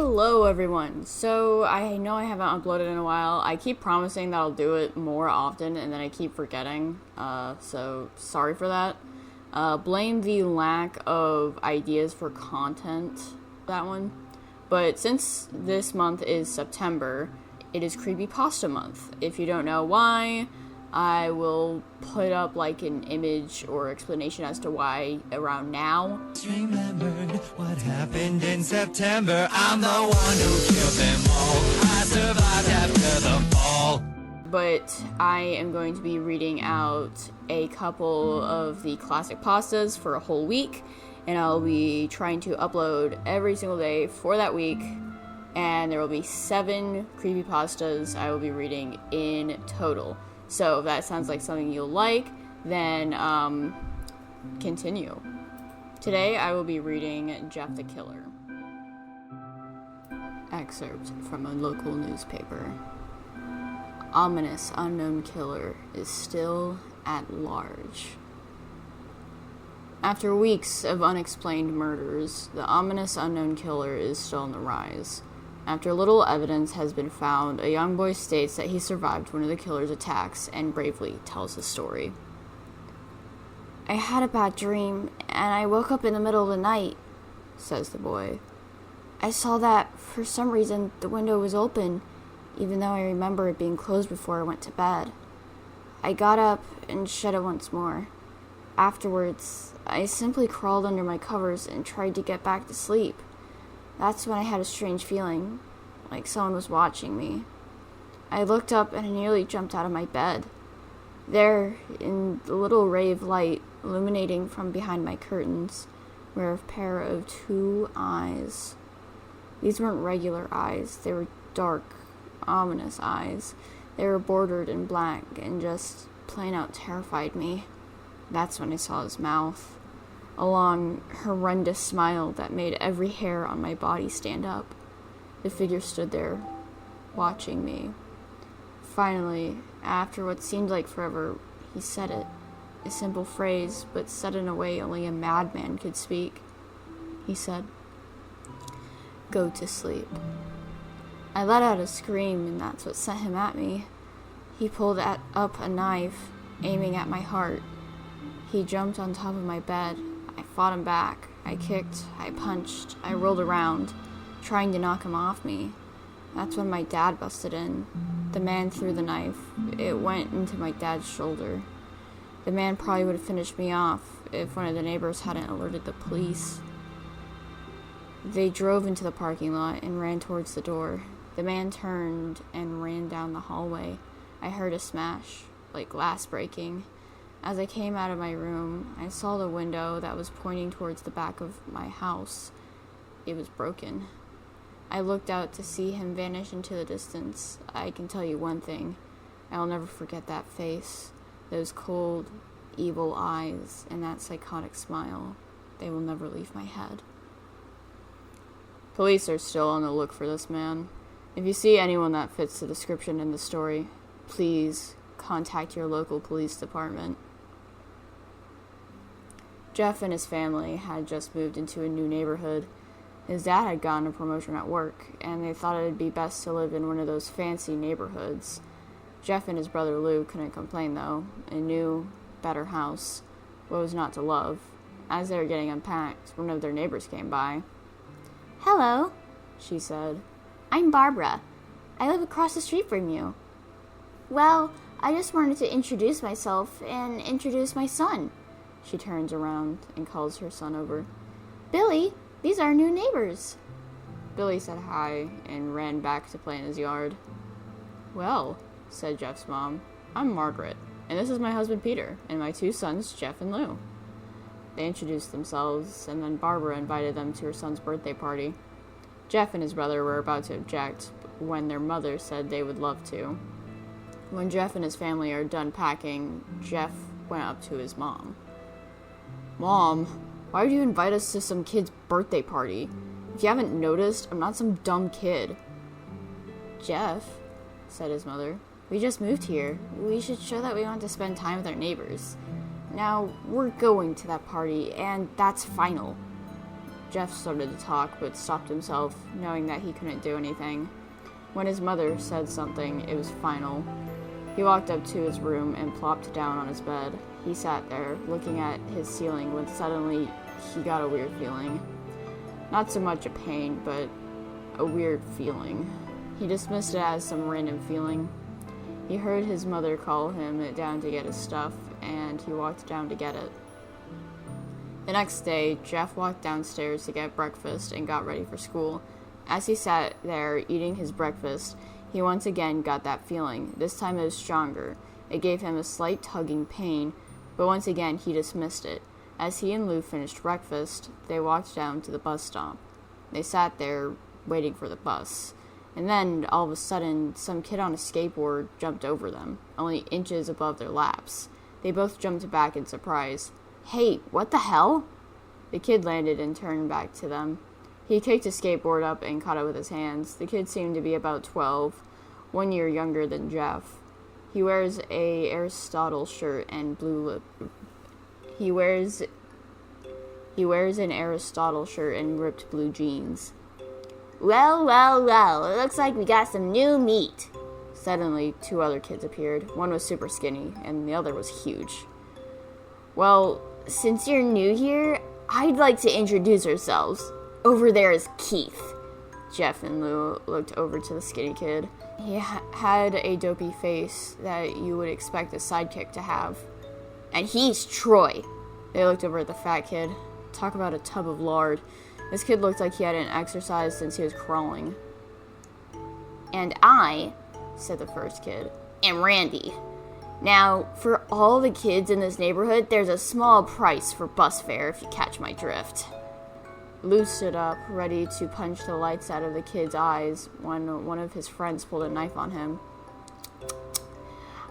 Hello everyone. So I know I haven't uploaded in a while. I keep promising that I'll do it more often and then I keep forgetting. So sorry for that. Blame the lack of ideas for content, that one. But since this month is September, it is Creepypasta month. If you don't know why, I will put up like an image or explanation as to why around now. Remembered what happened in September. I'm the one who killed them all. I survived after the fall. But I am going to be reading out a couple of the classic pastas for a whole week, and I'll be trying to upload every single day for that week. And there will be 7 creepypastas I will be reading in total. So if that sounds like something you'll like, then continue. Today I will be reading Jeff the Killer. Excerpt from a local newspaper. Ominous unknown killer is still at large. After weeks of unexplained murders, the ominous unknown killer is still on the rise. After little evidence has been found, a young boy states that he survived one of the killer's attacks and bravely tells the story. I had a bad dream, and I woke up in the middle of the night, says the boy. I saw that, for some reason, the window was open, even though I remember it being closed before I went to bed. I got up and shut it once more. Afterwards, I simply crawled under my covers and tried to get back to sleep. That's when I had a strange feeling, like someone was watching me. I looked up and I nearly jumped out of my bed. There, in the little ray of light illuminating from behind my curtains, were a pair of 2 eyes. These weren't regular eyes, they were dark, ominous eyes. They were bordered in black and just plain out terrified me. That's when I saw his mouth. A long, horrendous smile that made every hair on my body stand up. The figure stood there, watching me. Finally, after what seemed like forever, he said it. A simple phrase, but said in a way only a madman could speak. He said, "Go to sleep." I let out a scream, and that's what sent him at me. He pulled up a knife, aiming at my heart. He jumped on top of my bed. I fought him back. I kicked, I punched, I rolled around, trying to knock him off me. That's when my dad busted in. The man threw the knife. It went into my dad's shoulder. The man probably would have finished me off if one of the neighbors hadn't alerted the police. They drove into the parking lot and ran towards the door. The man turned and ran down the hallway. I heard a smash, like glass breaking. As I came out of my room, I saw the window that was pointing towards the back of my house. It was broken. I looked out to see him vanish into the distance. I can tell you one thing. I will never forget that face, those cold, evil eyes, and that psychotic smile. They will never leave my head. Police are still on the look for this man. If you see anyone that fits the description in the story, please contact your local police department. Jeff and his family had just moved into a new neighborhood. His dad had gotten a promotion at work, and they thought it would be best to live in one of those fancy neighborhoods. Jeff and his brother Lou couldn't complain, though. A new, better house. What was not to love? As they were getting unpacked, one of their neighbors came by. "Hello," she said. "I'm Barbara. I live across the street from you." "Well, I just wanted to introduce myself and introduce my son." She turns around and calls her son over. "Billy, these are our new neighbors." Billy said hi and ran back to play in his yard. "Well," said Jeff's mom, "I'm Margaret, and this is my husband Peter, and my 2 sons, Jeff and Lou." They introduced themselves, and then Barbara invited them to her son's birthday party. Jeff and his brother were about to object when their mother said they would love to. When Jeff and his family are done packing, Jeff went up to his mom. "Mom, why would you invite us to some kid's birthday party? If you haven't noticed, I'm not some dumb kid." "Jeff," said his mother, "we just moved here. We should show that we want to spend time with our neighbors. Now, we're going to that party, and that's final." Jeff started to talk, but stopped himself, knowing that he couldn't do anything. When his mother said something, it was final. He walked up to his room and plopped down on his bed. He sat there, looking at his ceiling, when suddenly he got a weird feeling. Not so much a pain, but a weird feeling. He dismissed it as some random feeling. He heard his mother call him down to get his stuff, and he walked down to get it. The next day, Jeff walked downstairs to get breakfast and got ready for school. As he sat there eating his breakfast, he once again got that feeling. This time it was stronger. It gave him a slight tugging pain, but once again he dismissed it. As he and Lou finished breakfast, they walked down to the bus stop. They sat there waiting for the bus. And then, all of a sudden, some kid on a skateboard jumped over them, only inches above their laps. They both jumped back in surprise. "Hey, what the hell?" The kid landed and turned back to them. He kicked his skateboard up and caught it with his hands. The kid seemed to be about 12, 1 year younger than Jeff. He wears a Aristotle shirt and blue lip. He wears an Aristotle shirt and ripped blue jeans. Well, it looks like we got some new meat. Suddenly, 2 other kids appeared. One was super skinny, and the other was huge. Well, since you're new here, I'd like to introduce ourselves. Over there is Keith. Jeff and Lou looked over to the skinny kid. He had a dopey face that you would expect a sidekick to have. And he's Troy. They looked over at the fat kid. Talk about a tub of lard. This kid looked like he hadn't exercised since he was crawling. And I, said the first kid, am Randy. Now, for all the kids in this neighborhood, there's a small price for bus fare if you catch my drift. Lou stood up, ready to punch the lights out of the kid's eyes when one of his friends pulled a knife on him.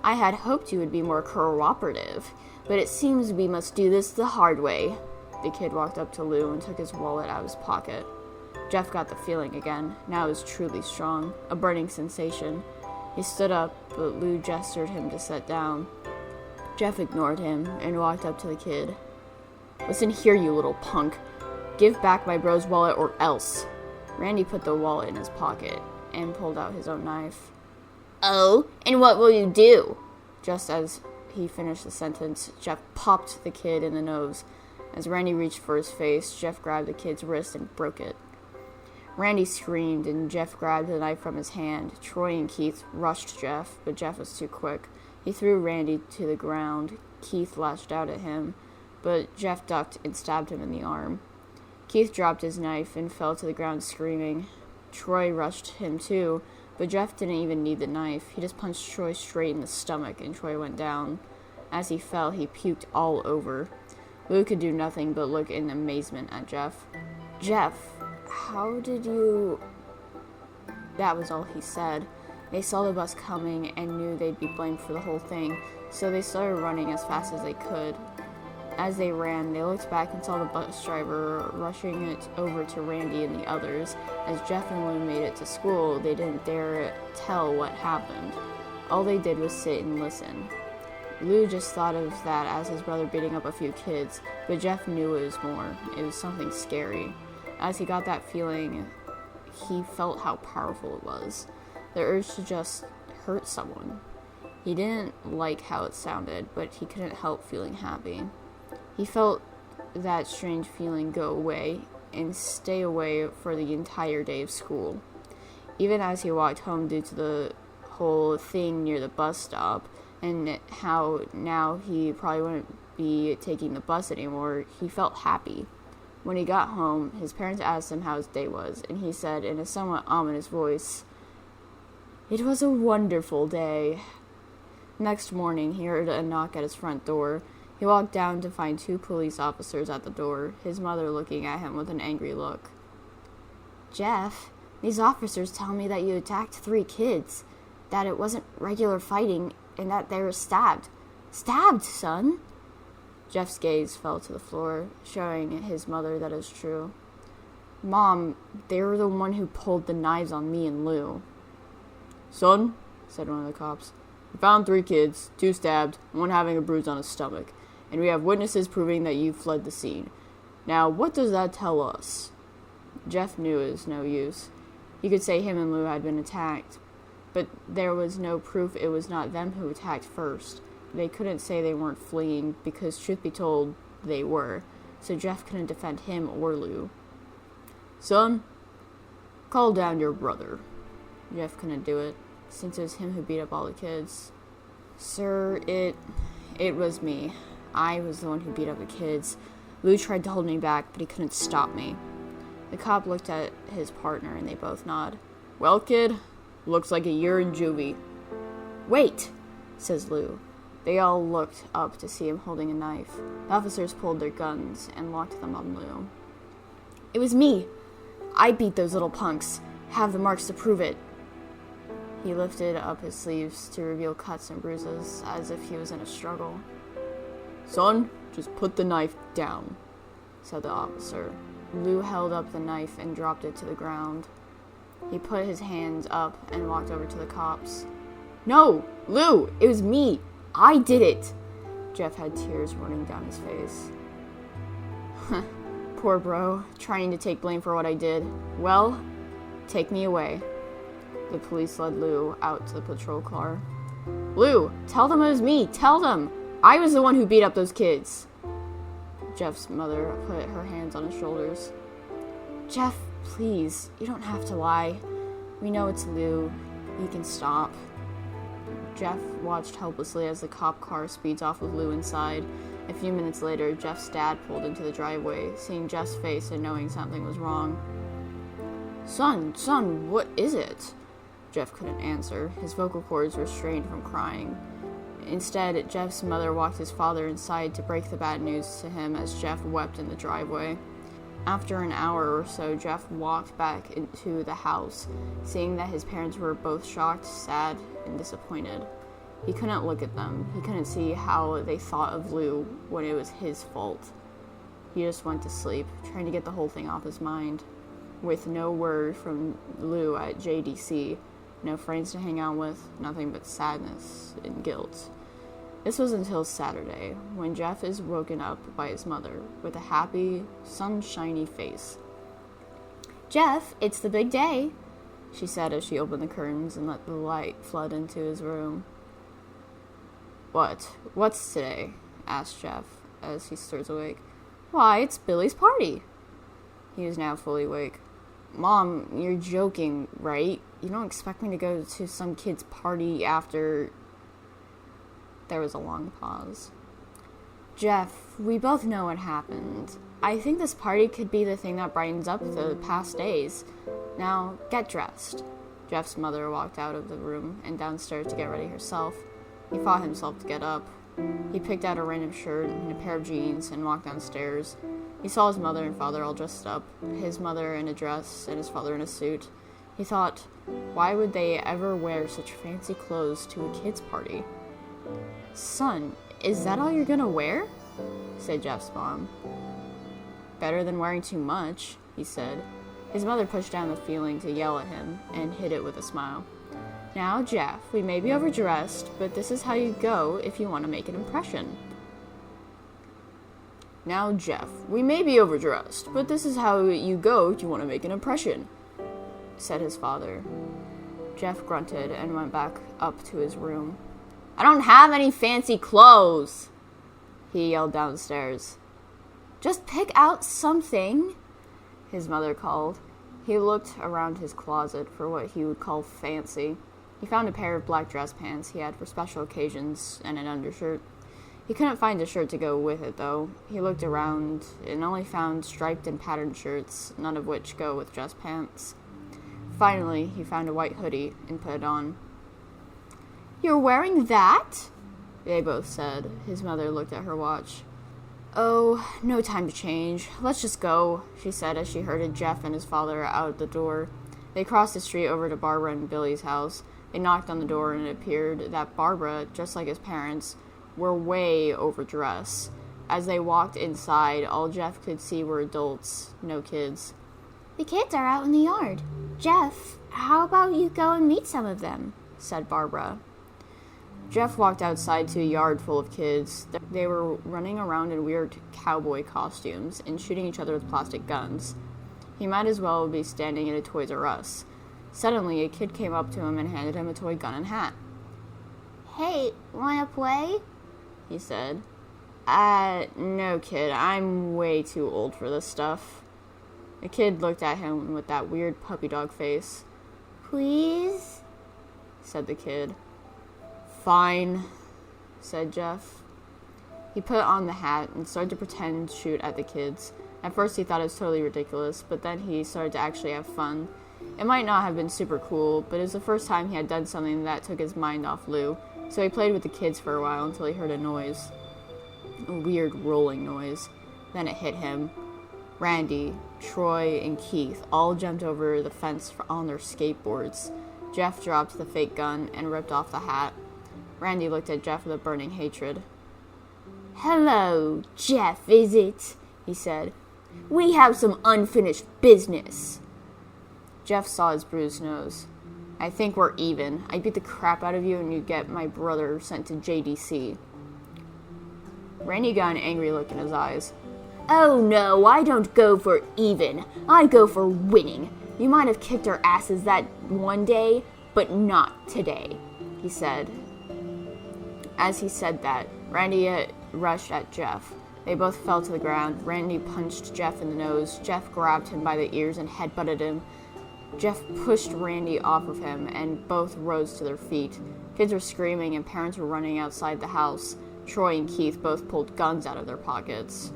I had hoped you would be more cooperative, but it seems we must do this the hard way. The kid walked up to Lou and took his wallet out of his pocket. Jeff got the feeling again. Now it was truly strong, a burning sensation. He stood up, but Lou gestured him to sit down. Jeff ignored him and walked up to the kid. "Listen here, you little punk. Give back my bro's wallet or else." Randy put the wallet in his pocket and pulled out his own knife. "Oh, and what will you do?" Just as he finished the sentence, Jeff popped the kid in the nose. As Randy reached for his face, Jeff grabbed the kid's wrist and broke it. Randy screamed, and Jeff grabbed the knife from his hand. Troy and Keith rushed Jeff, but Jeff was too quick. He threw Randy to the ground. Keith lashed out at him, but Jeff ducked and stabbed him in the arm. Keith dropped his knife and fell to the ground screaming. Troy rushed him too, but Jeff didn't even need the knife. He just punched Troy straight in the stomach, and Troy went down. As he fell, he puked all over. Lou could do nothing but look in amazement at Jeff. "Jeff, how did you..." That was all he said. They saw the bus coming and knew they'd be blamed for the whole thing, so they started running as fast as they could. As they ran, they looked back and saw the bus driver rushing it over to Randy and the others. As Jeff and Lou made it to school, they didn't dare tell what happened. All they did was sit and listen. Lou just thought of that as his brother beating up a few kids, but Jeff knew it was more. It was something scary. As he got that feeling, he felt how powerful it was. The urge to just hurt someone. He didn't like how it sounded, but he couldn't help feeling happy. He felt that strange feeling go away and stay away for the entire day of school. Even as he walked home due to the whole thing near the bus stop, and how now he probably wouldn't be taking the bus anymore, he felt happy. When he got home, his parents asked him how his day was, and he said in a somewhat ominous voice, "It was a wonderful day." Next morning, he heard a knock at his front door. He walked down to find 2 police officers at the door, his mother looking at him with an angry look. "Jeff, these officers tell me that you attacked 3 kids, that it wasn't regular fighting, and that they were stabbed. Stabbed, son?" Jeff's gaze fell to the floor, showing his mother that it was true. "Mom, they were the one who pulled the knives on me and Lou." "Son," said one of the cops, "we found 3 kids, 2 stabbed, 1 having a bruise on his stomach, and we have witnesses proving that you fled the scene. Now, what does that tell us? Jeff knew it was no use. He could say him and Lou had been attacked, but there was no proof it was not them who attacked first. They couldn't say they weren't fleeing, because truth be told, they were, so Jeff couldn't defend him or Lou. Son, call down your brother. Jeff couldn't do it, since it was him who beat up all the kids. Sir, it was me. I was the one who beat up the kids. Lou tried to hold me back, but he couldn't stop me. The cop looked at his partner, and they both nod. Well, kid, looks like you're in juvie. Wait, says Lou. They all looked up to see him holding a knife. The officers pulled their guns and locked them on Lou. It was me. I beat those little punks. Have the marks to prove it. He lifted up his sleeves to reveal cuts and bruises, as if he was in a struggle. Son, just put the knife down, said the officer. Lou held up the knife and dropped it to the ground. He put his hands up and walked over to the cops. No, Lou, it was me. I did it. Jeff had tears running down his face. Poor bro, trying to take blame for what I did. Well, take me away. The police led Lou out to the patrol car. Lou, tell them it was me. Tell them. I was the one who beat up those kids. Jeff's mother put her hands on his shoulders. Jeff, please, you don't have to lie. We know it's Lou. You can stop. Jeff watched helplessly as the cop car speeds off with Lou inside. A few minutes later, Jeff's dad pulled into the driveway, seeing Jeff's face and knowing something was wrong. Son, what is it? Jeff couldn't answer. His vocal cords were strained from crying. Instead, Jeff's mother walked his father inside to break the bad news to him as Jeff wept in the driveway. After an hour or so, Jeff walked back into the house, seeing that his parents were both shocked, sad, and disappointed. He couldn't look at them. He couldn't see how they thought of Lou when it was his fault. He just went to sleep, trying to get the whole thing off his mind. With no word from Lou at JDC, no friends to hang out with, nothing but sadness and guilt. This was until Saturday, when Jeff is woken up by his mother with a happy, sunshiny face. Jeff, it's the big day, she said as she opened the curtains and let the light flood into his room. What's today? Asked Jeff as he stirs awake. Why, it's Billy's party. He was now fully awake. Mom, you're joking, right? You don't expect me to go to some kid's party after... There was a long pause. Jeff, we both know what happened. I think this party could be the thing that brightens up the past days. Now, get dressed. Jeff's mother walked out of the room and downstairs to get ready herself. He fought himself to get up. He picked out a random shirt and a pair of jeans and walked downstairs. He saw his mother and father all dressed up, his mother in a dress and his father in a suit. He thought, why would they ever wear such fancy clothes to a kid's party? Son, is that all you're gonna wear? Said Jeff's mom. Better than wearing too much, he said. His mother pushed down the feeling to yell at him and hid it with a smile. Now, Jeff, we may be overdressed, but this is how you go if you want to make an impression. Now, Jeff, we may be overdressed, but this is how you go if you want to make an impression, said his father. Jeff grunted and went back up to his room. I don't have any fancy clothes, he yelled downstairs. Just pick out something, his mother called. He looked around his closet for what he would call fancy. He found a pair of black dress pants he had for special occasions and an undershirt. He couldn't find a shirt to go with it, though. He looked around and only found striped and patterned shirts, none of which go with dress pants. Finally, he found a white hoodie and put it on. You're wearing that? They both said. His mother looked at her watch. Oh, no time to change. Let's just go, she said as she herded Jeff and his father out the door. They crossed the street over to Barbara and Billy's house. They knocked on the door and it appeared that Barbara, just like his parents, were way overdressed. As they walked inside, all Jeff could see were adults, no kids. The kids are out in the yard. Jeff, how about you go and meet some of them? Said Barbara. Jeff walked outside to a yard full of kids. They were running around in weird cowboy costumes and shooting each other with plastic guns. He might as well be standing in a Toys R Us. Suddenly, a kid came up to him and handed him a toy gun and hat. Hey, wanna play? He said. No, kid. I'm way too old for this stuff. The kid looked at him with that weird puppy dog face. Please? Said the kid. Fine, said Jeff. He put on the hat and started to pretend to shoot at the kids. At first he thought it was totally ridiculous, but then he started to actually have fun. It might not have been super cool, but it was the first time he had done something that took his mind off Lou, so he played with the kids for a while until he heard a noise. A weird rolling noise. Then it hit him. Randy, Troy, and Keith all jumped over the fence on their skateboards. Jeff dropped the fake gun and ripped off the hat. Randy looked at Jeff with a burning hatred. Hello, Jeff, is it? He said. We have some unfinished business. Jeff saw his bruised nose. I think we're even. I beat the crap out of you and you get my brother sent to JDC. Randy got an angry look in his eyes. Oh no, I don't go for even. I go for winning. You might have kicked our asses that one day, but not today, he said. As he said that, Randy rushed at Jeff. They both fell to the ground. Randy punched Jeff in the nose. Jeff grabbed him by the ears and headbutted him. Jeff pushed Randy off of him, and both rose to their feet. Kids were screaming, and parents were running outside the house. Troy and Keith both pulled guns out of their pockets.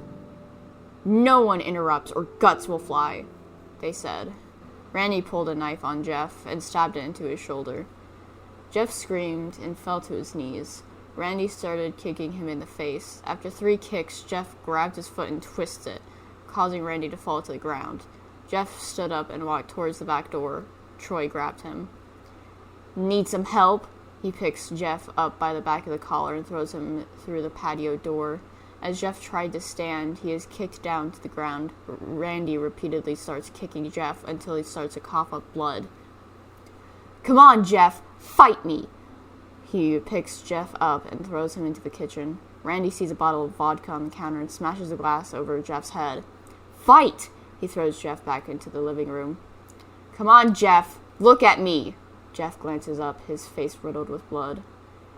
No one interrupts, or guts will fly, they said. Randy pulled a knife on Jeff and stabbed it into his shoulder. Jeff screamed and fell to his knees. Randy started kicking him in the face. After 3 kicks, Jeff grabbed his foot and twisted it, causing Randy to fall to the ground. Jeff stood up and walked towards the back door. Troy grabbed him. Need some help? He picks Jeff up by the back of the collar and throws him through the patio door. As Jeff tried to stand, he is kicked down to the ground. Randy repeatedly starts kicking Jeff until he starts to cough up blood. Come on, Jeff! Fight me! He picks Jeff up and throws him into the kitchen. Randy sees a bottle of vodka on the counter and smashes a glass over Jeff's head. Fight! He throws Jeff back into the living room. Come on, Jeff! Look at me! Jeff glances up, his face riddled with blood.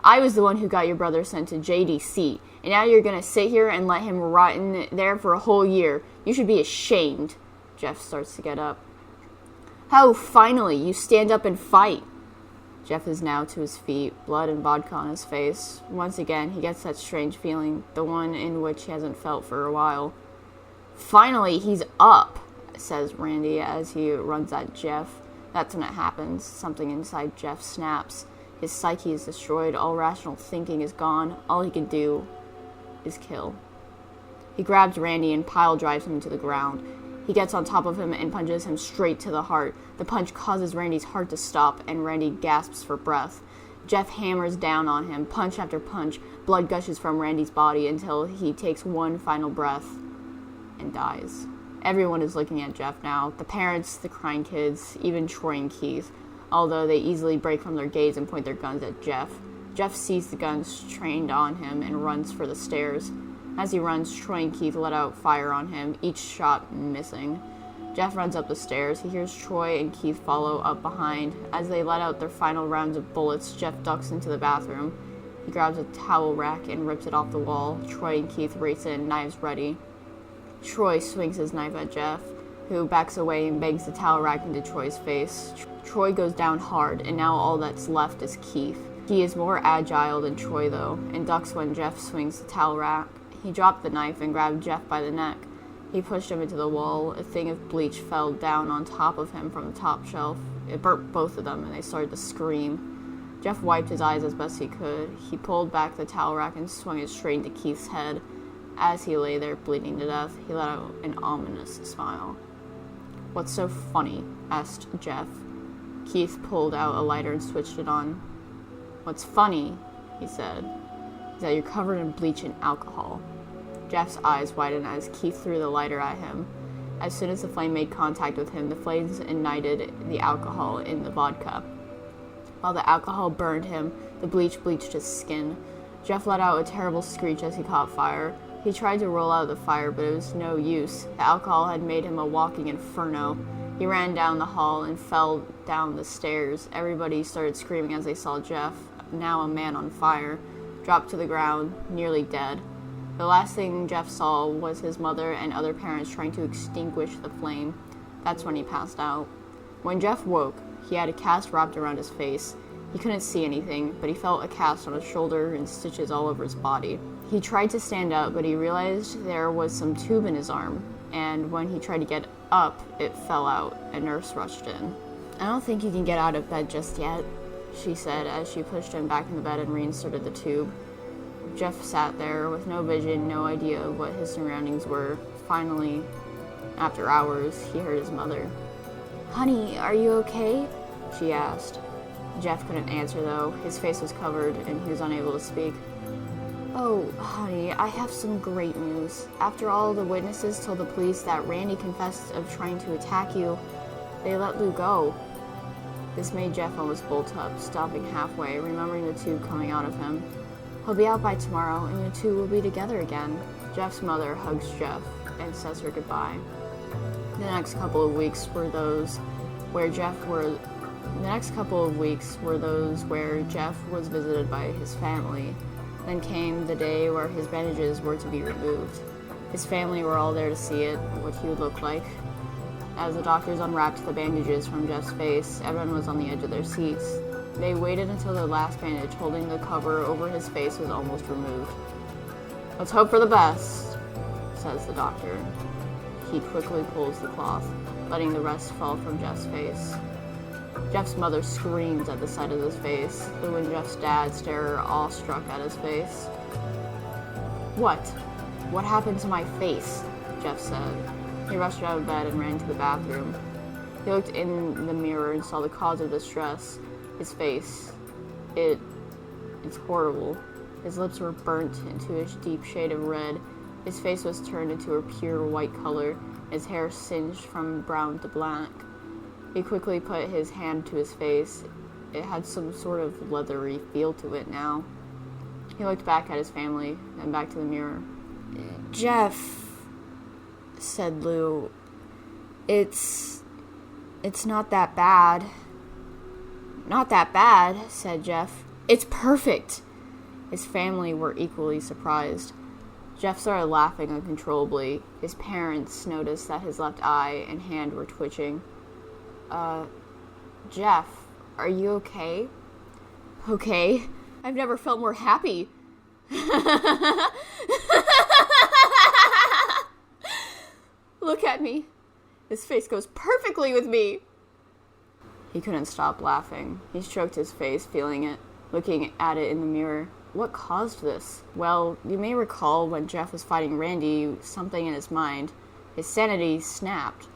I was the one who got your brother sent to JDC, and now you're gonna sit here and let him rot in there for a whole year. You should be ashamed. Jeff starts to get up. Oh, finally, you stand up and fight. Jeff is now to his feet, blood and vodka on his face. Once again, he gets that strange feeling, the one in which he hasn't felt for a while. Finally, he's up, says Randy as he runs at Jeff. That's when it happens. Something inside Jeff snaps. His psyche is destroyed. All rational thinking is gone. All he can do is kill. He grabs Randy and pile drives him to the ground. He gets on top of him and punches him straight to the heart. The punch causes Randy's heart to stop, and Randy gasps for breath. Jeff hammers down on him, punch after punch. Blood gushes from Randy's body until he takes one final breath and dies. Everyone is looking at Jeff now. The parents, the crying kids, even Troy and Keith, although they easily break from their gaze and point their guns at Jeff. Jeff sees the guns trained on him and runs for the stairs. As he runs, Troy and Keith let out fire on him, each shot missing. Jeff runs up the stairs. He hears Troy and Keith follow up behind. As they let out their final rounds of bullets, Jeff ducks into the bathroom. He grabs a towel rack and rips it off the wall. Troy and Keith race in, knives ready. Troy swings his knife at Jeff, who backs away and bangs the towel rack into Troy's face. Troy goes down hard, and now all that's left is Keith. He is more agile than Troy, though, and ducks when Jeff swings the towel rack. He dropped the knife and grabbed Jeff by the neck. He pushed him into the wall. A thing of bleach fell down on top of him from the top shelf. It burnt both of them, and they started to scream. Jeff wiped his eyes as best he could. He pulled back the towel rack and swung it straight into Keith's head. As he lay there bleeding to death, he let out an ominous smile. What's so funny? Asked Jeff. Keith pulled out a lighter and switched it on. What's funny, he said, is that you're covered in bleach and alcohol. Jeff's eyes widened as Keith threw the lighter at him. As soon as the flame made contact with him, the flames ignited the alcohol in the vodka. While the alcohol burned him, the bleach bleached his skin. Jeff let out a terrible screech as he caught fire. He tried to roll out of the fire, but it was no use. The alcohol had made him a walking inferno. He ran down the hall and fell down the stairs. Everybody started screaming as they saw Jeff, now a man on fire, drop to the ground, nearly dead. The last thing Jeff saw was his mother and other parents trying to extinguish the flame. That's when he passed out. When Jeff woke, he had a cast wrapped around his face. He couldn't see anything, but he felt a cast on his shoulder and stitches all over his body. He tried to stand up, but he realized there was some tube in his arm, and when he tried to get up, it fell out. A nurse rushed in. "I don't think you can get out of bed just yet," she said as she pushed him back in the bed and reinserted the tube. Jeff sat there with no vision, no idea of what his surroundings were. Finally, after hours, he heard his mother. "Honey, are you okay?" she asked. Jeff couldn't answer, though. His face was covered, and he was unable to speak. "Oh, honey, I have some great news. After all the witnesses told the police that Randy confessed of trying to attack you, they let Lou go." This made Jeff almost bolt up, stopping halfway, remembering the tube coming out of him. "He'll be out by tomorrow, and you two will be together again." Jeff's mother hugs Jeff and says her goodbye. The next couple of weeks were those where Jeff was visited by his family. Then came the day where his bandages were to be removed. His family were all there to see it, what he would look like. As the doctors unwrapped the bandages from Jeff's face, everyone was on the edge of their seats. They waited until the last bandage holding the cover over his face was almost removed. "Let's hope for the best," says the doctor. He quickly pulls the cloth, letting the rest fall from Jeff's face. Jeff's mother screams at the sight of his face. Lou and Jeff's dad stare awestruck at his face. "What? What happened to my face?" Jeff said. He rushed out of bed and ran to the bathroom. He looked in the mirror and saw the cause of distress. His face. It's horrible. His lips were burnt into a deep shade of red. His face was turned into a pure white color, his hair singed from brown to black. He quickly put his hand to his face. It had some sort of leathery feel to it now. He looked back at his family, then back to the mirror. "Jeff," said Lou, it's not that bad." "Not that bad," said Jeff. "It's perfect." His family were equally surprised. Jeff started laughing uncontrollably. His parents noticed that his left eye and hand were twitching. Jeff, are you okay?" "Okay? I've never felt more happy." "Look at me. This face goes perfectly with me." He couldn't stop laughing. He stroked his face, feeling it, looking at it in the mirror. What caused this? Well, you may recall when Jeff was fighting Randy, something in his mind. His sanity snapped.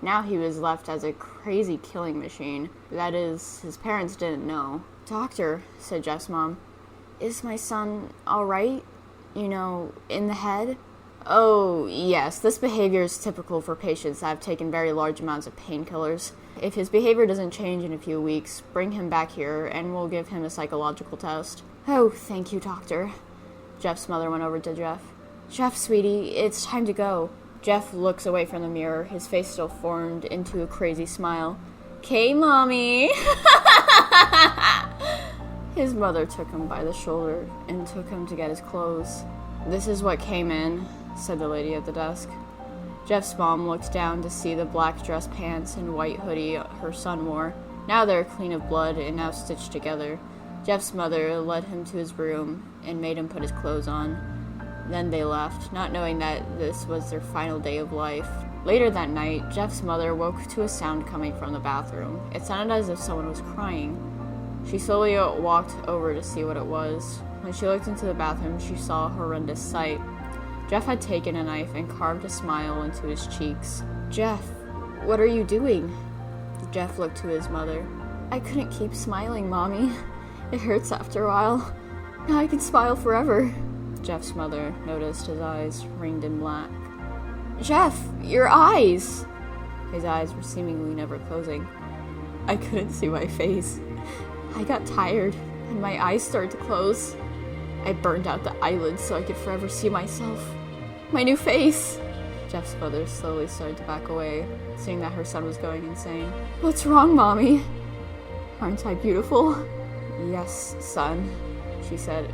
Now he was left as a crazy killing machine. That is, his parents didn't know. "Doctor," said Jeff's mom, "is my son all right? You know, in the head?" "Oh, yes, this behavior is typical for patients that have taken very large amounts of painkillers. If his behavior doesn't change in a few weeks, bring him back here and we'll give him a psychological test." "Oh, thank you, doctor." Jeff's mother went over to Jeff. "Jeff, sweetie, it's time to go." Jeff looks away from the mirror, his face still formed into a crazy smile. "'Kay, Mommy." His mother took him by the shoulder and took him to get his clothes. "This is what came in," said the lady at the desk. Jeff's mom looked down to see the black dress pants and white hoodie her son wore. Now they're clean of blood and now stitched together. Jeff's mother led him to his room and made him put his clothes on. Then they left, not knowing that this was their final day of life. Later that night, Jeff's mother woke to a sound coming from the bathroom. It sounded as if someone was crying. She slowly walked over to see what it was. When she looked into the bathroom, she saw a horrendous sight. Jeff had taken a knife and carved a smile into his cheeks. "Jeff, what are you doing?" Jeff looked to his mother. "I couldn't keep smiling, Mommy. It hurts after a while. Now I can smile forever." Jeff's mother noticed his eyes ringed in black. "Jeff, your eyes!" His eyes were seemingly never closing. "I couldn't see my face. I got tired, and my eyes started to close. I burned out the eyelids so I could forever see myself. My new face! Jeff's mother slowly started to back away, seeing that her son was going insane. What's wrong, Mommy? Aren't I beautiful? Yes, son, she said.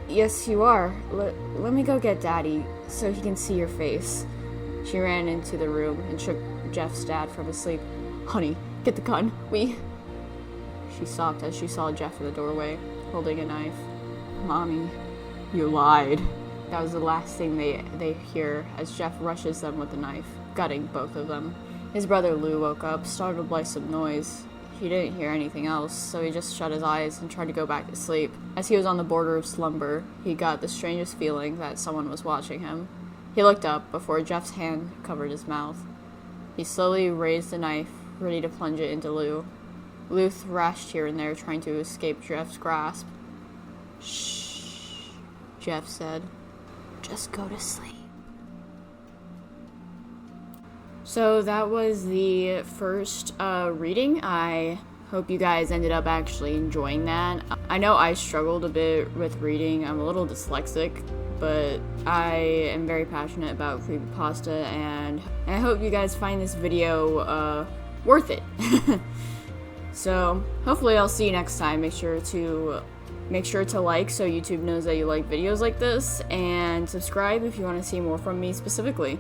Yes, you are. Let me go get Daddy, so he can see your face. She ran into the room and shook Jeff's dad from his sleep. Honey, get the gun. She stopped as she saw Jeff in the doorway, holding a knife. Mommy, you lied. That was the last thing they hear as Jeff rushes them with the knife, gutting both of them. His brother Lou woke up, startled by some noise. He didn't hear anything else, so he just shut his eyes and tried to go back to sleep. As he was on the border of slumber, he got the strangest feeling that someone was watching him. He looked up before Jeff's hand covered his mouth. He slowly raised the knife, ready to plunge it into Lou. Lou thrashed here and there, trying to escape Jeff's grasp. Shh, Jeff said. Just go to sleep. So that was the first reading. I hope you guys ended up actually enjoying that. I know I struggled a bit with reading. I'm a little dyslexic, but I am very passionate about creepypasta, and I hope you guys find this video worth it. So hopefully I'll see you next time. Make sure to like so YouTube knows that you like videos like this, and subscribe if you want to see more from me specifically.